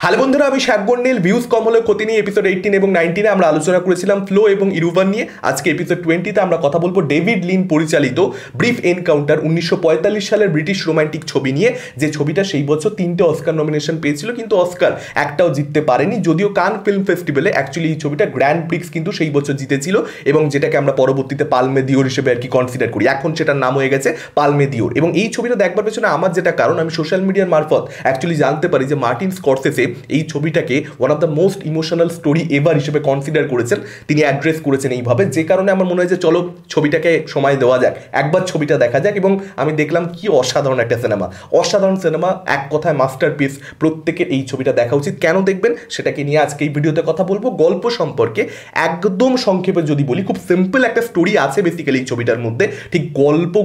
Hello বন্ধুরা, আমি শাকবন্ডিল। Views কম হলে ক্ষতি নিয়ে এপিসোড 18 এবং 19 আমরা আলোচনা করেছিলাম ফ্লো এবং ইরুভান নিয়ে। আজকে এপিসোড 20 আমরা কথা বলবো ডেভিড লিন পরিচালিত ব্রিফ এনকাউন্টার 1945 সালের ব্রিটিশ রোমান্টিক ছবি নিয়ে, যে ছবিটা সেই বছর 3টে অস্কার নমিনেশন পেয়েছিল কিন্তু অস্কার একটাও জিততে পারেনি। যদিও কান ফিল্ম ফেস্টিভ্যালে অ্যাকচুয়ালি এই ছবিটা গ্র্যান্ড প্রিক্স কিন্তু সেই বছর জিতেছিল এবং যেটাকে আমরা পরবর্তীতে পালমে দিওর হিসেবে আর কি কনসিডার করি। এখন সেটার নাম হয়ে গেছে পালমে দিওর। এবং এই ছবিটা দেখবার পেছনে আমার যেটা কারণ, আমি সোশ্যাল মিডিয়ার মারফত অ্যাকচুয়ালি জানতে পারি যে মার্টিন স্করসেসে এই ছবিটাকে one of the most emotional story ever হিসেবে কনসিডার করেছেন, তিনি অ্যাড্রেস করেছেন এইভাবে, যে কারণে আমার মনে হয় যে চলো ছবিটাকে সময় দেওয়া যাক, একবার ছবিটা দেখা যাক। এবং আমি দেখলাম কি অসাধারণ একটা সিনেমা, অসাধারণ সিনেমা, এক কথায় মাস্টারপিস। প্রত্যেকের এই ছবিটা দেখা উচিত। কেন দেখবেন সেটাকে নিয়ে আজকে এই ভিডিওতে কথা বলবো। গল্প সম্পর্কে একদম সংক্ষেপে যদি বলি, খুব সিম্পল একটা স্টোরি আছে বেসিক্যালি এই ছবিটার মধ্যে। ঠিক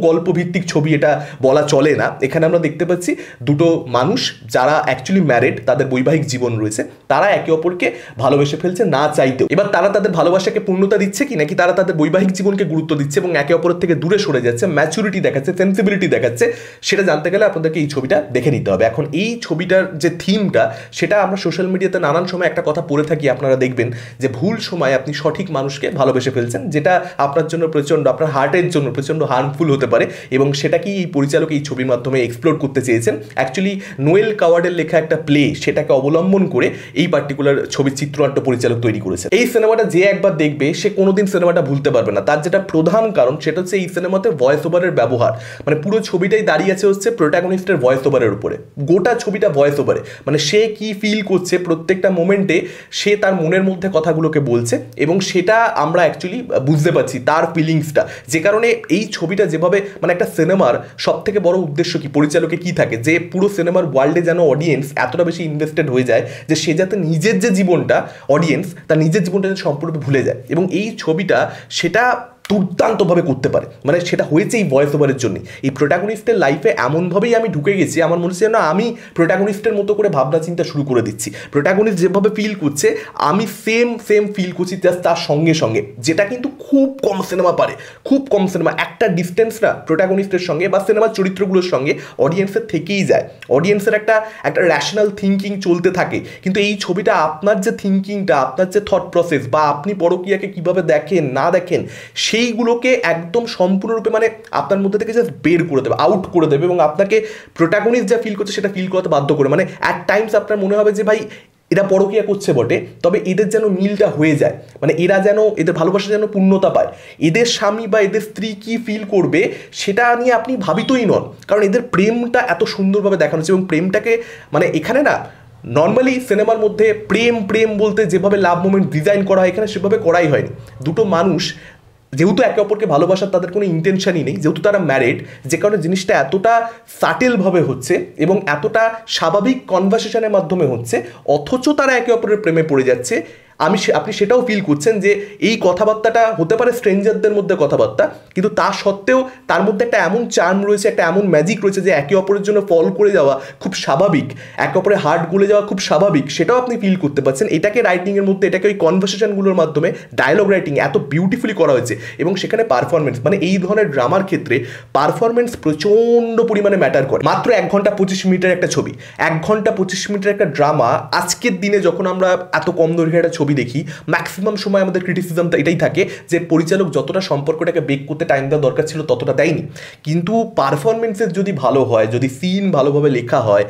গল্প ভিত্তিক ছবি এটা বলা চলে না। এখানে আমরা দেখতে পাচ্ছি দুটো মানুষ যারা অ্যাকচুয়ালি ম্যারিড, তাদের বৈবাহিক জীবন রয়েছে, তারা একে অপরকে ভালোবেসে ফেলছে না চাইতেও। এবার তারা তাদের ভালোবাসাকে পূর্ণতা দিচ্ছে কি নাকি তারা তাদের বৈবাহিক জীবনকে গুরুত্ব দিচ্ছে এবং একে অপরের থেকে দূরে সরে যাচ্ছে, ম্যাচুরিটি দেখাচ্ছে, সেন্সিবিলিটি দেখাচ্ছে, সেটা জানতে গেলে আপনাদেরকে এই ছবিটা দেখে নিতে হবে। এখন এই ছবিটার যে থিমটা, সেটা আমরা সোশ্যাল মিডিয়াতে নানান সময় একটা কথা পড়ে থাকি, আপনারা দেখবেন যে ভুল সময় আপনি সঠিক মানুষকে ভালোবেসে ফেলছেন, যেটা আপনার জন্য প্রচণ্ড, আপনার হার্টের জন্য প্রচণ্ড হার্মফুল হতে পারে। এবং সেটাকেই এই পরিচালক এই ছবির মাধ্যমে এক্সপ্লোর করতে চেয়েছেন। অ্যাকচুয়ালি নোয়েল কাওয়ার্ডের লেখা একটা প্লে, সেটাকে অবলম্বন করে এই পার্টিকুলার ছবির চিত্রনাট্য পরিচালক তৈরি করেছে। এই সিনেমাটা যে একবার দেখবে সে কোনোদিন সিনেমাটা ভুলতে পারবে না। তার যেটা প্রধান কারণ সেটা হচ্ছে এই সিনেমাতে ভয়েস ওভারের ব্যবহার। মানে পুরো ছবিটাই দাঁড়িয়ে আছে হচ্ছে প্রোটাগনিস্টের ভয়েস ওভারের উপরে। গোটা ছবিটা ভয়েস ওভারে, মানে সে কি ফিল করছে প্রত্যেকটা মোমেন্টে, সে তার মনের মধ্যে কথাগুলোকে বলছে এবং সেটা আমরা অ্যাকচুয়ালি বুঝতে পারছি তার ফিলিংসটা। যে কারণে এই ছবিটা যেভাবে, মানে একটা সিনেমার সব থেকে বড় উদ্দেশ্য কি, পরিচালকের কি থাকে, যে পুরো সিনেমার ওয়ার্ল্ডে যেন অডিয়েন্স এতটা বেশি ইনভেস্টেড হয়ে যায় যে সে যাতে নিজের যে জীবনটা, অডিয়েন্স তার নিজের জীবনটা সম্পূর্ণরূপে ভুলে যায়। এবং এই ছবিটা সেটা দুর্দান্তভাবে করতে পারে। মানে সেটা হয়েছে এই ভয়েস ওভারের জন্য। এই প্রোটাগনিস্টের লাইফে এমনভাবেই আমি ঢুকে গেছি, আমার মনে হচ্ছে যেন আমি প্রোটাগনিস্টের মতো করে ভাবনা চিন্তা শুরু করে দিচ্ছি। প্রোটাগনিস্ট যেভাবে ফিল করছে আমি সেম ফিল করছি জাস্ট তার সঙ্গে সঙ্গে, যেটা কিন্তু খুব কম সিনেমা পারে, খুব কম সিনেমা। একটা ডিস্টেন্সটা প্রোটাগনিস্টের সঙ্গে বা সিনেমার চরিত্রগুলোর সঙ্গে অডিয়েন্সের থেকেই যায়, অডিয়েন্সের একটা র্যাশনাল থিঙ্কিং চলতে থাকে। কিন্তু এই ছবিটা আপনার যে থিঙ্কিংটা, আপনার যে থট প্রসেস বা আপনি পরকীয়াকে কীভাবে দেখেন না দেখেন, সেইগুলোকে একদম সম্পূর্ণরূপে মানে আপনার মধ্যে থেকে জাস্ট বের করে দেবে, আউট করে দেবে এবং আপনাকে প্রোটাগনিস্ট যা ফিল করছে সেটা ফিল করতে বাধ্য করে। মানে অ্যাট টাইমস আপনার মনে হবে যে ভাই এরা পরকীয়া করছে বটে, তবে এদের যেন মিলটা হয়ে যায়, মানে এরা যেন, এদের ভালোবাসা যেন পূর্ণতা পায়। এদের স্বামী বা এদের স্ত্রী কি ফিল করবে সেটা নিয়ে আপনি ভাবিতই নন, কারণ এদের প্রেমটা এত সুন্দরভাবে দেখানো হচ্ছে। এবং প্রেমটাকে মানে এখানে না, নর্মালি সিনেমার মধ্যে প্রেম বলতে যেভাবে লাভ মোমেন্ট ডিজাইন করা হয়, এখানে সেভাবে করাই হয়নি। দুটো মানুষ যেহেতু একে অপরকে ভালোবাসার তাদের কোনো ইন্টেনশনই নেই, যেহেতু তারা ম্যারিড, যে কারণে জিনিসটা এতটা সাটেলভাবে হচ্ছে এবং এতটা স্বাভাবিক কনভারসেশনের মাধ্যমে হচ্ছে, অথচ তারা একে অপরের প্রেমে পড়ে যাচ্ছে। আপনি সেটাও ফিল করছেন যে এই কথাবার্তাটা হতে পারে স্ট্রেঞ্জারদের মধ্যে কথাবার্তা, কিন্তু তা সত্ত্বেও তার মধ্যে একটা এমন চার্ম রয়েছে, একটা এমন ম্যাজিক রয়েছে যে একে অপরের জন্য ফল করে যাওয়া খুব স্বাভাবিক, একে অপরের হার্ট গলে যাওয়া খুব স্বাভাবিক, সেটাও আপনি ফিল করতে পারছেন। এটাকে রাইটিংয়ের মধ্যে, এটাকে ওই কনভারসেশনগুলোর মাধ্যমে ডায়লগ রাইটিং এত বিউটিফুলি করা হয়েছে। এবং সেখানে পারফরমেন্স, মানে এই ধরনের ড্রামার ক্ষেত্রে পারফরমেন্স প্রচণ্ড পরিমাণে ম্যাটার করে। মাত্র 1 ঘন্টা 25 মিনিটের একটা ছবি, 1 ঘন্টা 25 মিনিটের একটা ড্রামা, আজকের দিনে যখন আমরা এত কম দৈর্ঘ্যের একটা ছবি দেখি, ম্যাক্সিমাম সময় আমাদের ক্রিটিসিজমটা এটাই থাকে যে পরিচালক যতটা সম্পর্কটাকে বেক করতে টাইম দেওয়া দরকার ছিল ততটা দেয়নি। কিন্তু পারফরমেন্সের যদি ভালো হয়, যদি সিন ভালোভাবে লেখা হয়,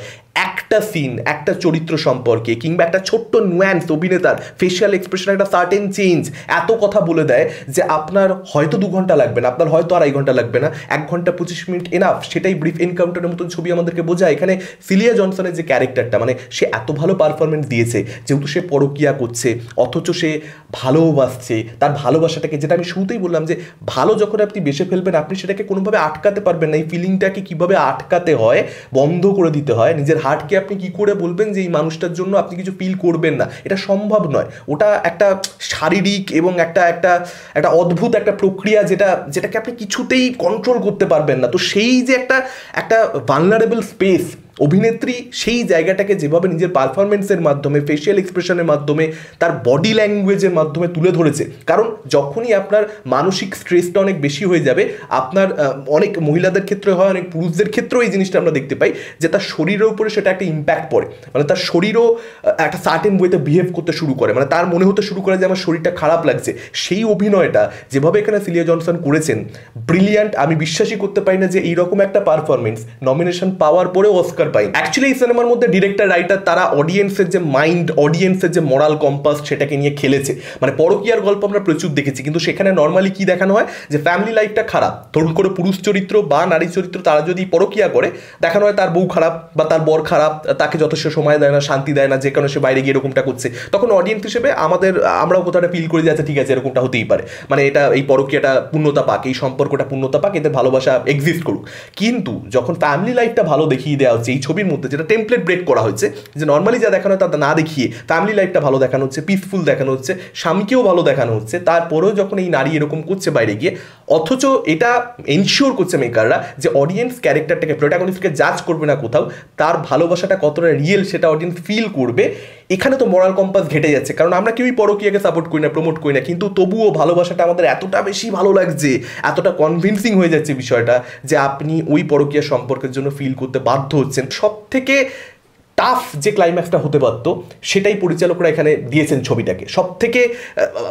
একটা সিন, একটা চরিত্র সম্পর্কে কিংবা একটা ছোট্ট নুয়ান্স, অভিনেতার ফেশিয়াল এক্সপ্রেশন একটা সার্টেন চেঞ্জ এত কথা বলে দেয় যে আপনার হয়তো 2 ঘন্টা লাগবে না, আপনার হয়তো 2.5 ঘন্টা লাগবে না, 1 ঘন্টা 25 মিনিট এনাফ। সেটাই ব্রিফ এনকাউন্টারের মতন ছবি আমাদেরকে বোঝায়। এখানে সিলিয়া জনসনের যে ক্যারেক্টারটা, মানে সে এত ভালো পারফরমেন্স দিয়েছে, যেহেতু সে পরকীয়া করছে অথচ সে ভালোবাসছে, তার ভালোবাসাটাকে, যেটা আমি শুরুতেই বললাম যে ভালো যখন আপনি বেসে ফেলবেন আপনি সেটাকে কোনোভাবে আটকাতে পারবেন না। এই ফিলিংটাকে কীভাবে আটকাতে হয়, বন্ধ করে দিতে হয়, নিজের হার্টকে আপনি কি করে বলবেন যে এই মানুষটার জন্য আপনি কিছু ফিল করবেন না, এটা সম্ভব নয়। ওটা একটা শারীরিক এবং একটা অদ্ভুত একটা প্রক্রিয়া, যেটাকে আপনি কিছুতেই কন্ট্রোল করতে পারবেন না। তো সেই যে একটা ভালনারেবল স্পেস, অভিনেত্রী সেই জায়গাটাকে যেভাবে নিজের পারফরমেন্সের মাধ্যমে, ফেশিয়াল এক্সপ্রেশনের মাধ্যমে, তার বডি ল্যাঙ্গুয়েজের মাধ্যমে তুলে ধরেছে। কারণ যখনই আপনার মানসিক স্ট্রেসটা অনেক বেশি হয়ে যাবে, আপনার অনেক মহিলাদের ক্ষেত্রে হয়, অনেক পুরুষদের ক্ষেত্রেও এই জিনিসটা আমরা দেখতে পাই যে তার শরীরের উপরে সেটা একটা ইম্প্যাক্ট পড়ে, মানে তার শরীরও একটা সার্টেন ওয়েতে বিহেভ করতে শুরু করে, মানে তার মনে হতে শুরু করে যে আমার শরীরটা খারাপ লাগছে। সেই অভিনয়টা যেভাবে এখানে সিলিয়া জনসন করেছেন, ব্রিলিয়ান্ট। আমি বিশ্বাসই করতে পারি না যে এইরকম একটা পারফরমেন্স নমিনেশন পাওয়ার পরেও অস্কার পাই। অ্যাকচুয়ালি এই সিনেমার মধ্যে ডিরেক্টর, রাইটার তারা অডিয়েন্সের যে মাইন্ড, অডিয়েন্সের যে মোরাল কম্পাস সেটাকে নিয়ে খেলেছে। মানে পরকীয়ার গল্প আমরা প্রচুর দেখেছি, কিন্তু সেখানে নর্মালি কি দেখানো হয় যে ফ্যামিলি লাইফটা খারাপ, ধরুন করে পুরুষ চরিত্র বা নারী চরিত্র তারা যদি পরকীয়া করে, দেখানো হয় তার বউ খারাপ বা তার বর খারাপ, তাকে যথেষ্ট সময় দেয় না, শান্তি দেয় না, যে কারণে সে বাইরে গিয়ে এরকমটা করছে। তখন অডিয়েন্স হিসেবে আমরাও কোথাও ফিল করে যাচ্ছে, ঠিক আছে এরকমটা হতেই পারে, মানে এটা এই পরকীয়াটা পূর্ণতা পাক, এই সম্পর্কটা পূর্ণতা পাক, এদের ভালোবাসা এক্সিস্ট করুক। কিন্তু যখন ফ্যামিলি লাইফটা ভালো দেখিয়ে দেওয়া হচ্ছে এই ছবির মধ্যে, যেটা টেমপ্লেট ব্রেক করা হয়েছে, যে নর্মালি যা দেখানো হয় তা না দেখিয়ে ফ্যামিলি লাইফটা ভালো দেখানো হচ্ছে, পিসফুল দেখানো হচ্ছে, স্বামীকেও ভালো দেখানো হচ্ছে, তারপরেও যখন এই নারী এরকম করছে বাইরে গিয়ে, অথচ এটা এনশিওর করছে মেকাররা যে অডিয়েন্স ক্যারেক্টারটাকে, প্রোটাগনিস্টকে জাজ করবে না কোথাও, তার ভালোবাসাটা কতটা রিয়েল সেটা অডিয়েন্স ফিল করবে। এখানে তো মোরাল কম্পাস ঘেটে যাচ্ছে, কারণ আমরা কেউই পরকীয়াকে সাপোর্ট করি না, প্রমোট করি না, কিন্তু তবুও ভালোবাসাটা আমাদের এতটা বেশি ভালো লাগছে, এতটা কনভিন্সিং হয়ে যাচ্ছে বিষয়টা, যে আপনি ওই পরকীয়া সম্পর্কের জন্য ফিল করতে বাধ্য হচ্ছেন। সব থেকে টাফ যে ক্লাইম্যাক্সটা হতে পারত সেটাই পরিচালকরা এখানে দিয়েছেন ছবিটাকে। সব থেকে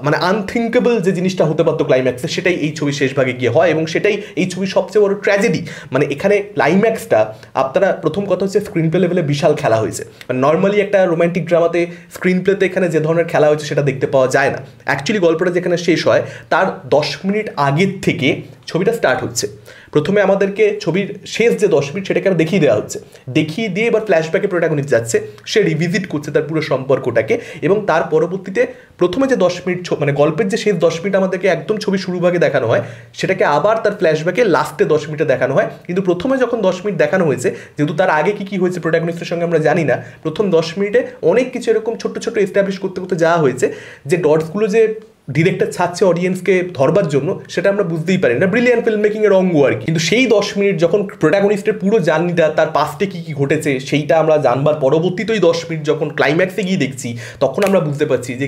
মানে আনথিঙ্কেবল যে জিনিসটা হতে পারতো ক্লাইম্যাক্সে, সেটাই এই ছবির শেষ ভাগে গিয়ে হয়, এবং সেটাই এই ছবির সবচেয়ে বড় ট্র্যাজেডি। মানে এখানে ক্লাইম্যাক্সটা, আপনারা প্রথম কথা হচ্ছে স্ক্রিন প্লে লেভেলে বিশাল খেলা হয়েছে। মানে নর্মালি একটা রোম্যান্টিক ড্রামাতে স্ক্রিন প্লেতে এখানে যে ধরনের খেলা হয়েছে সেটা দেখতে পাওয়া যায় না। অ্যাকচুয়ালি গল্পটা যেখানে শেষ হয় তার 10 মিনিট আগের থেকে ছবিটা স্টার্ট হচ্ছে। প্রথমে আমাদেরকে ছবির শেষ যে 10 মিনিট সেটাকে আমরা দেখিয়ে দেওয়া হচ্ছে, দেখিয়ে দিয়ে এবার ফ্ল্যাশব্যাকে প্রোটাগনিস্ট যাচ্ছে, সে রিভিজিট করছে তার পুরো সম্পর্কটাকে, এবং তার পরবর্তীতে প্রথমে যে 10 মিনিট মানে গল্পের যে শেষ 10 মিনিট আমাদেরকে একদম ছবি শুরু ভাগে দেখানো হয়, সেটাকে আবার তার ফ্ল্যাশব্যাকে লাস্টে 10 মিনিটে দেখানো হয়। কিন্তু প্রথমে যখন 10 মিনিট দেখানো হয়েছে, যেহেতু তার আগে কি হয়েছে প্রোটাগনিস্টের সঙ্গে আমরা জানি না, প্রথম 10 মিনিটে অনেক কিছু এরকম ছোট্ট ছোট্ট এস্টাবলিশ করতে করতে যাওয়া হয়েছে, যে ডটসগুলো যে ডিরেক্টর ছাড়ছে অডিয়েন্সকে ধরবার জন্য, সেটা আমরা বুঝতেই পারি না। ব্রিলিয়ান্ট ফিল্ম মেকিং এর অঙ্গ আর কি। কিন্তু সেই 10 মিনিট যখন প্রোটাগনিস্টের পুরো জার্নিটা, তার পাস্টে কি কি ঘটেছে সেইটা আমরা জানবার পরবর্তীতেই 10 মিনিট যখন ক্লাইম্যাক্সে গিয়ে দেখছি, তখন আমরা বুঝতে পারছি যে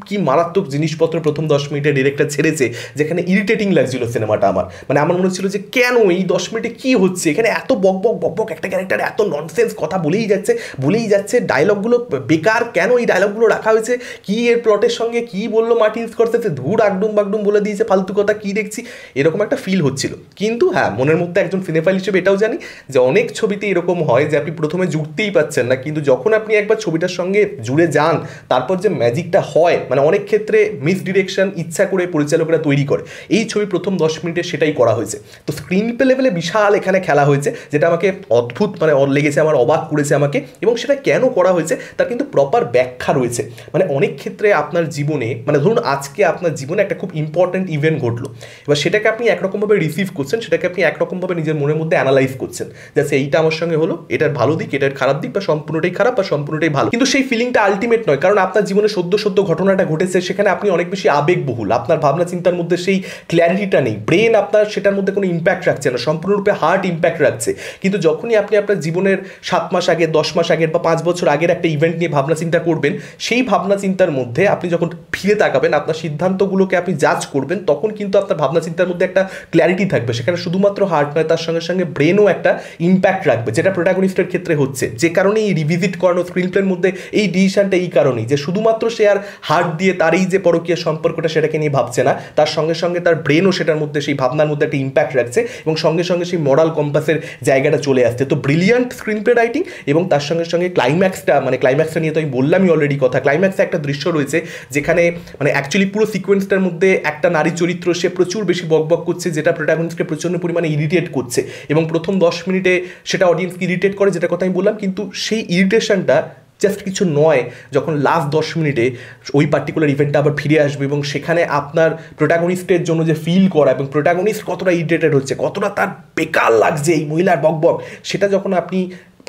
কি মারাত্মক জিনিসপত্র প্রথম 10 মিনিটে ডিরেক্টর ছেড়েছে, যেখানে ইরিটেটিং লাগছিল সিনেমাটা আমার। মানে আমার মনে হচ্ছিল যে কেন এই 10 মিনিটে কি হচ্ছে এখানে, এত বক বক একটা ক্যারেক্টার এত ননসেন্স কথা বলেই যাচ্ছে, ডায়লগগুলো বেকার, কেন এই ডায়লগগুলো রাখা হয়েছে, কি এর প্লটের সঙ্গে কি বললো মার্টিন স্করসেজে, ধুর আগডুম বাগডুম বলে দিয়েছে, ফালতু কথা কি দেখছি, এরকম একটা ফিল হচ্ছিল। কিন্তু হ্যাঁ, মনের মধ্যে একজন সিনেফাইল হিসেবে এটাও জানি যে অনেক ছবিতে এরকম হয় যে আপনি প্রথমে জুড়তেই পাচ্ছেন না, কিন্তু যখন আপনি একবার ছবিটার সঙ্গে জুড়ে যান, তারপর যে ম্যাজিকটা হয়, মানে অনেক ক্ষেত্রে মিস ডিরেকশন ইচ্ছা করে পরিচালকরা তৈরি করে। এই ছবি প্রথম 10 মিনিটে সেটাই করা হয়েছে। তো স্ক্রিন প্লে লেভেলে বিশাল এখানে খেলা হয়েছে, যেটা আমাকে অদ্ভুত মানে লেগেছে, আমার অবাক করেছে আমাকে, এবং সেটা কেন করা হয়েছে তার কিন্তু প্রপার ব্যাখ্যা রয়েছে। মানে অনেক ক্ষেত্রে আপনার জীবনে, মানে ধরুন আজকে আপনার জীবনে একটা খুব ইম্পর্টেন্ট ইভেন্ট ঘটলো, এবার সেটাকে আপনি একরকমভাবে রিসিভ করছেন, সেটাকে আপনি একরকমভাবে নিজের মনের মধ্যে অ্যানালাইজ করছেন, যাচ্ছে এইটা আমার সঙ্গে হলো, এটার ভালো দিক, এটার খারাপ দিক, বা সম্পূর্ণটাই খারাপ বা সম্পূর্ণটাই ভালো। কিন্তু সেই ফিলিংটা আলটিমেট নয়, কারণ আপনার জীবনে সদ্য ঘটনাটা ঘটেছে, সেখানে আপনি অনেক বেশি আবেগবহুল, আপনার ভাবনা চিন্তার মধ্যে সেই ক্ল্যারিটিটা নেই, ব্রেন আপনার সেটার মধ্যে কোনো ইম্প্যাক্ট রাখছে না, সম্পূর্ণরূপে হার্ট ইম্প্যাক্ট রাখছে। কিন্তু যখনই আপনি আপনার জীবনের 7 মাস আগে, 10 মাস আগের বা 5 বছর আগের একটা ইভেন্ট নিয়ে ভাবনা চিন্তা করবেন, সেই ভাবনা চিন্তার মধ্যে আপনি যখন ফিরে তাকাবেন, আপনার সিদ্ধান্তগুলোকে আপনি জাজ করবেন, তখন কিন্তু আপনার ভাবনা চিন্তার মধ্যে একটা ক্ল্যারিটি থাকবে। সেখানে শুধুমাত্র হার্ট নয়, তার সঙ্গে সঙ্গে ব্রেনও একটা ইম্প্যাক্ট রাখবে, যেটা প্রোটাগনিস্টের ক্ষেত্রে হচ্ছে। যে কারণে এই রিভিজিট করানো স্ক্রিন প্লের মধ্যে এই ডিসিশনটা এই কারণেই, যে শুধুমাত্র সে আর হার্ট দিয়ে তার এই যে পরকীয়া সম্পর্কটা সেটাকে নিয়ে ভাবছে না, তার সঙ্গে সঙ্গে তার ব্রেনও সেটার মধ্যে, সেই ভাবনার মধ্যে একটা ইম্প্যাক্ট রাখছে, এবং সঙ্গে সঙ্গে সেই মরাল কম্পাসের জায়গাটা চলে আসছে। তো ব্রিলিয়ান্ট স্ক্রিন প্লে রাইটিং, এবং তার সঙ্গে সঙ্গে ক্লাইম্যাক্সটা, মানে ক্লাইম্যাক্সটা নিয়ে তো আমি বললামই অলরেডি কথা। ক্লাইম্যাক্সে একটা দৃশ্য রয়েছে যেখানে মানে অ্যাকচুয়ালি পুরো সিকোয়েন্সটার মধ্যে একটা নারী চরিত্র সে প্রচুর বেশি বকবক করছে, যেটা প্রোটাগনিস্টকে প্রচণ্ড পরিমাণে ইরিটেট করছে, এবং প্রথম 10 মিনিটে সেটা অডিয়েন্সকে ইরিটেট করে, যেটা কথা আমি বললাম। কিন্তু সেই ইরিটেশনটা জাস্ট কিছু নয়, যখন লাস্ট 10 মিনিটে ওই পার্টিকুলার ইভেন্টটা আবার ফিরে আসবে, এবং সেখানে আপনার প্রোটাগনিস্টের জন্য যে ফিল করা, এবং প্রোটাগনিস্ট কতটা ইরিটেটেড হচ্ছে, কতটা তার বেকার লাগছে এই মহিলার বকবক, সেটা যখন আপনি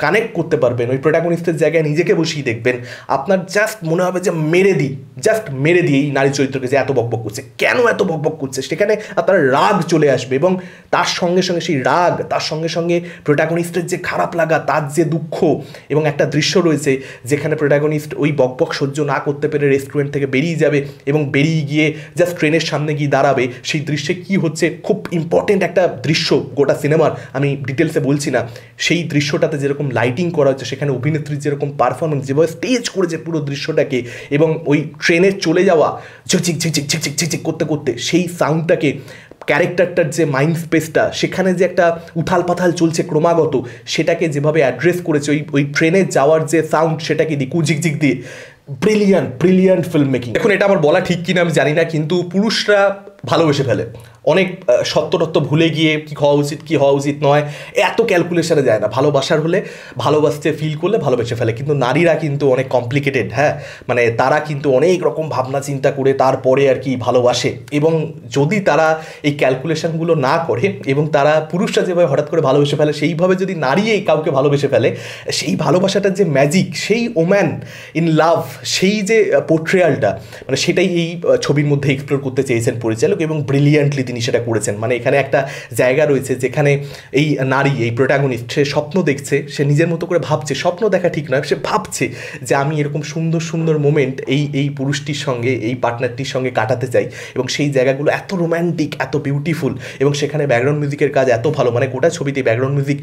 কানেক্ট করতে পারবেন, ওই প্রোটাগনিস্টের জায়গায় নিজেকে বসিয়ে দেখবেন, আপনার জাস্ট মনে হবে যে মেরে দিই এই নারী চরিত্রকে, যে এত বকবক করছে, কেন এত বকবক করছে, সেখানে আপনার রাগ চলে আসবে এবং তার সঙ্গে সঙ্গে সেই রাগ, তার সঙ্গে সঙ্গে প্রোটাগনিস্টের যে খারাপ লাগা, তার যে দুঃখ, এবং একটা দৃশ্য রয়েছে যেখানে প্রোটাগনিস্ট ওই বকবক সহ্য না করতে পেরে রেস্টুরেন্ট থেকে বেরিয়ে যাবে এবং বেরিয়ে গিয়ে জাস্ট ট্রেনের সামনে গিয়ে দাঁড়াবে। সেই দৃশ্যে কি হচ্ছে, খুব ইম্পর্টেন্ট একটা দৃশ্য গোটা সিনেমার, আমি ডিটেলসে বলছি না। সেই দৃশ্যটাতে যেরকম লাইটিং করা হচ্ছে, সেখানে অভিনেত্রীর যেরকম পারফরমেন্স, যেভাবে স্টেজ করেছে পুরো দৃশ্যটাকে, এবং ওই ট্রেনে চলে যাওয়া ঝিকঝিক ঝিকঝিক ঝিকঝিক ঝিকঝিক করতে করতে সেই সাউন্ডটাকে, ক্যারেক্টারটার যে মাইন্ড স্পেসটা, সেখানে যে একটা উথাল পাথাল চলছে ক্রমাগত, সেটাকে যেভাবে অ্যাড্রেস করেছে ওই ট্রেনে যাওয়ার যে সাউন্ড, সেটাকে দিয়ে কুঝিকঝিক দিয়ে, ব্রিলিয়ান্ট ফিল্ম মেকিং। এখন এটা আমার বলা ঠিক কিনা আমি জানি না, কিন্তু পুরুষরা ভালোবেসে ফেলে অনেক সত্যতত্ত্ব ভুলে গিয়ে কি হওয়া উচিত নয়, এত ক্যালকুলেশনে যায় না। ভালোবাসার হলে, ভালোবাসতে ফিল করলে ভালোবেসে ফেলে, কিন্তু নারীরা কিন্তু অনেক কমপ্লিকেটেড। হ্যাঁ, মানে তারা কিন্তু অনেক রকম ভাবনা চিন্তা করে তারপরে আর কি ভালোবাসে, এবং যদি তারা এই ক্যালকুলেশনগুলো না করে এবং তারা পুরুষরা যেভাবে হঠাৎ করে ভালোবেসে ফেলে, সেইভাবে যদি নারী এই কাউকে ভালোবেসে ফেলে, সেই ভালোবাসাটার যে ম্যাজিক, সেই ওম্যান ইন লাভ, সেই যে পোর্ট্রেয়ালটা, মানে সেটাই এই ছবির মধ্যে এক্সপ্লোর করতে চেয়েছেন পরিচালক, এবং ব্রিলিয়ান্টলি তিনি সেটা করেছেন। মানে এখানে একটা জায়গা রয়েছে যেখানে এই নারী, এই প্রোটাগনিস্ট, সে স্বপ্ন দেখছে, সে নিজের মতো করে ভাবছে, স্বপ্ন দেখা ঠিক নয়, সে ভাবছে যে আমি এরকম সুন্দর সুন্দর মোমেন্ট এই পুরুষটির সঙ্গে, এই পার্টনারটির সঙ্গে কাটাতে চাই, এবং সেই জায়গাগুলো এত রোম্যান্টিক, এত বিউটিফুল, এবং সেখানে ব্যাকগ্রাউন্ড মিউজিকের কাজ এত ভালো, মানে গোটা ছবিতে ব্যাকগ্রাউন্ড মিউজিক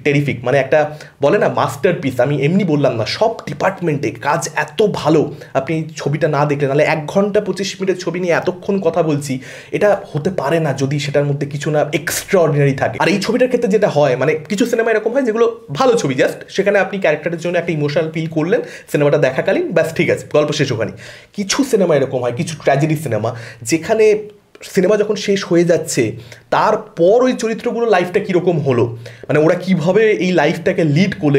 টেরিফিক, মানে একটা বলে না মাস্টারপিস। আমি এমনি বললাম না, সব ডিপার্টমেন্টে কাজ এত ভালো, আপনি ছবিটা না দেখলে, নাহলে 1 ঘন্টা 25 মিনিটের ছবি নিয়ে এতক্ষণ কথা বলছি, এটা হতে পারে না যদি সেটার মধ্যে কিছু না এক্সট্রাঅর্ডিনারি থাকে। আর এই ছবিটার ক্ষেত্রে যেটা হয়, মানে কিছু সিনেমা এরকম হয় যেগুলো ভালো ছবি, জাস্ট সেখানে আপনি ক্যারেক্টারের জন্য একটা ইমোশনাল ফিল করলেন সিনেমাটা দেখাকালীন, ব্যাস ঠিক আছে, গল্প শেষ ওখানে। কিছু সিনেমা এরকম হয়, কিছু ট্র্যাজেডি সিনেমা, যেখানে সিনেমা যখন শেষ হয়ে যাচ্ছে, তারপর ওই চরিত্রগুলো লাইফটা কীরকম হলো, মানে ওরা কীভাবে এই লাইফটাকে লিড করলো,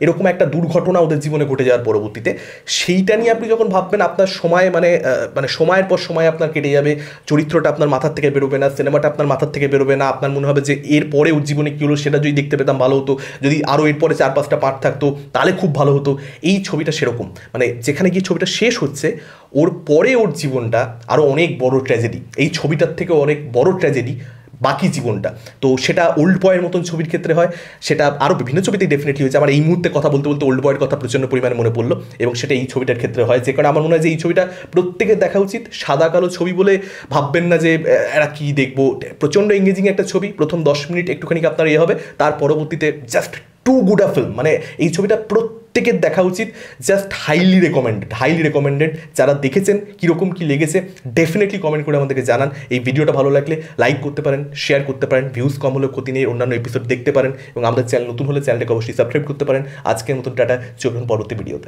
এরকম একটা দুর্ঘটনা ওদের জীবনে ঘটে যাওয়ার পরবর্তীতে, সেইটা নিয়ে আপনি যখন ভাববেন, আপনার সময় মানে সময়ের পর সময় আপনার কেটে যাবে, চরিত্রটা আপনার মাথার থেকে বেরোবে না, সিনেমাটা আপনার মাথার থেকে বেরোবে না, আপনার মনে হবে যে এরপরে ওর জীবনে কী হলো সেটা যদি দেখতে পেতাম ভালো হতো, যদি আরও এরপরে 4-5টা পার্ট থাকতো তাহলে খুব ভালো হতো। এই ছবিটা সেরকম, মানে যেখানে গিয়ে ছবিটা শেষ হচ্ছে, ওর পরে ওর জীবনটা আরও অনেক বড় ট্র্যাজেডি, এই ছবিটার থেকে অনেক বড় ট্র্যাজেডি বাকি জীবনটা। তো সেটা ওল্ড বয়ের মতন ছবির ক্ষেত্রে হয়, সেটা আরও বিভিন্ন ছবিতেই ডেফিনেটলি হয়েছে। আমার এই মুহূর্তে কথা বলতে বলতে ওল্ড বয়ের কথা প্রচণ্ড পরিমাণে মনে পড়লো, এবং সেটা এই ছবিটার ক্ষেত্রে হয়। যে কারণে আমার মনে হয় যে এই ছবিটা প্রত্যেকের দেখা উচিত। সাদা কালো ছবি বলে ভাববেন না যে এরা কী দেখবো, প্রচণ্ড এঙ্গেজিং একটা ছবি। প্রথম 10 মিনিট একটুখানি আপনার হবে, তার পরবর্তীতে just too good a film. মানে এই ছবিটা প্রত্যেকের দেখা উচিত, জাস্ট হাইলি রেকমেন্ডেড। যারা দেখেছেন কীরকম কী লেগেছে ডেফিনেটলি কমেন্ট করে আমাদেরকে জানান। এই ভিডিওটা ভালো লাগলে লাইক করতে পারেন, শেয়ার করতে পারেন, ভিউজ কম হলে ক্ষতি নেই, অন্যান্য এপিসোড দেখতে পারেন, এবং আমাদের চ্যানেল নতুন হলে চ্যানেলটাকে অবশ্যই সাবস্ক্রাইব করতে পারেন। আজকের মতন টাটা, চলুন পরবর্তী ভিডিওতে।